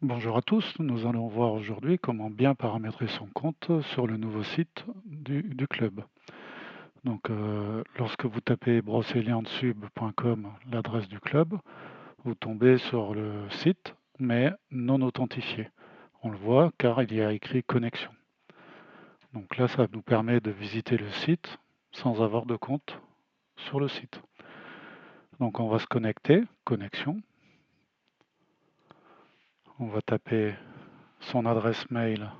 Bonjour à tous, nous allons voir aujourd'hui comment bien paramétrer son compte sur le nouveau site du club. Donc, lorsque vous tapez brocéliandsub.com, l'adresse du club, vous tombez sur le site, mais non authentifié. On le voit car il y a écrit connexion. Donc là, ça nous permet de visiter le site sans avoir de compte sur le site. Donc on va se connecter, connexion. On va taper son adresse mail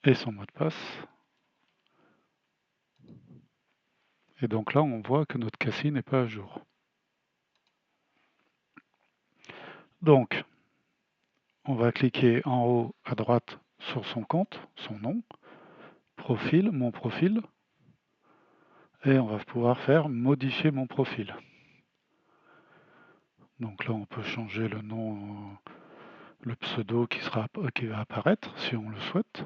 et son mot de passe. Et donc là, on voit que notre CACI n'est pas à jour. Donc, on va cliquer en haut à droite sur son compte, son nom, profil, mon profil, et on va pouvoir faire modifier mon profil. Donc là, on peut changer le nom, le pseudo qui va apparaître si on le souhaite.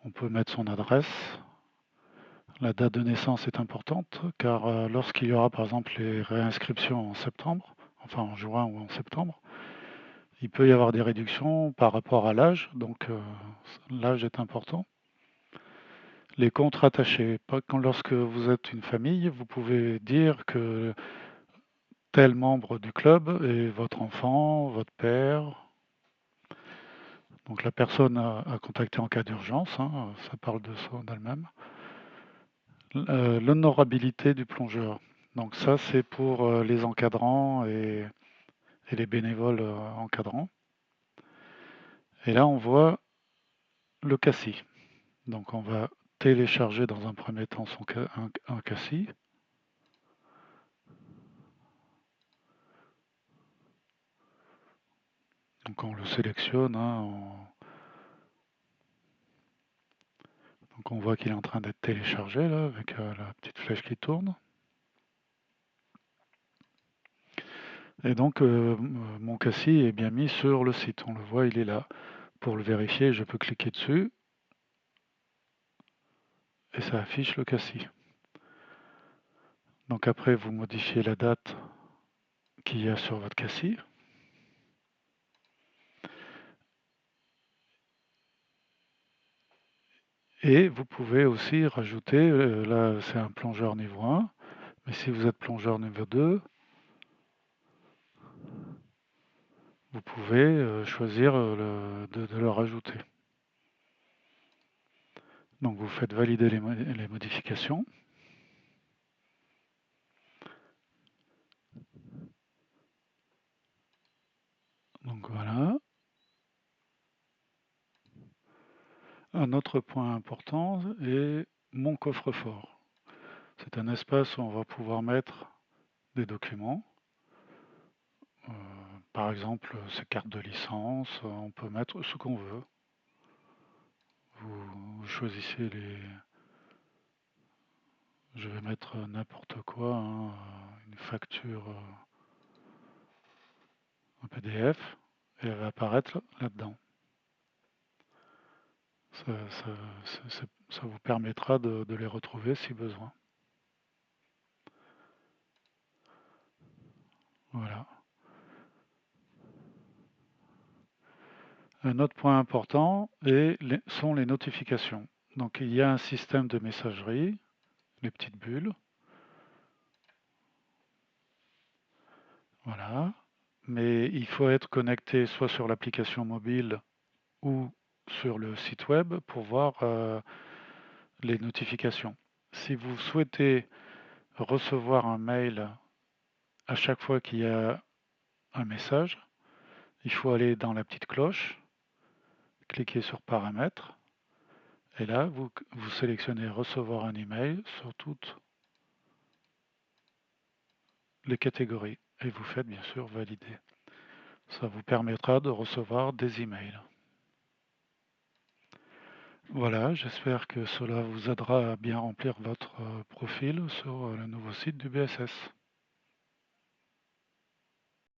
On peut mettre son adresse. La date de naissance est importante car lorsqu'il y aura par exemple les réinscriptions en septembre, enfin en juin ou en septembre, il peut y avoir des réductions par rapport à l'âge, donc l'âge est important. Les comptes rattachés, lorsque vous êtes une famille, vous pouvez dire que tel membre du club est votre enfant, votre père, donc la personne à contacter en cas d'urgence, hein, ça parle de soi d'elle-même. L'honorabilité du plongeur, donc ça c'est pour les encadrants et les bénévoles encadrants. Et là on voit le CACI. Donc on va télécharger dans un premier temps un CACI. Donc on le sélectionne, hein, donc on voit qu'il est en train d'être téléchargé là, avec la petite flèche qui tourne. Et donc mon CACI est bien mis sur le site, on le voit, il est là. Pour le vérifier, je peux cliquer dessus et ça affiche le CACI. Donc après, vous modifiez la date qu'il y a sur votre CACI. Et vous pouvez aussi rajouter, là c'est un plongeur niveau 1, mais si vous êtes plongeur niveau 2, vous pouvez choisir de le rajouter. Donc vous faites valider les modifications. Donc voilà. Un autre point important est mon coffre-fort. C'est un espace où on va pouvoir mettre des documents. Euh, Par exemple, ces cartes de licence, on peut mettre ce qu'on veut. Vous choisissez les... Je vais mettre n'importe quoi, hein, une facture, un PDF, et elle va apparaître là-dedans. Ça vous permettra de les retrouver si besoin. Voilà. Un autre point important sont les notifications. Donc il y a un système de messagerie, les petites bulles. Voilà. Mais il faut être connecté soit sur l'application mobile ou sur le site web pour voir les notifications. Si vous souhaitez recevoir un mail à chaque fois qu'il y a un message, il faut aller dans la petite cloche, cliquer sur paramètres, et là vous sélectionnez recevoir un email sur toutes les catégories et vous faites bien sûr valider. Ça vous permettra de recevoir des emails. Voilà, j'espère que cela vous aidera à bien remplir votre profil sur le nouveau site du BSS.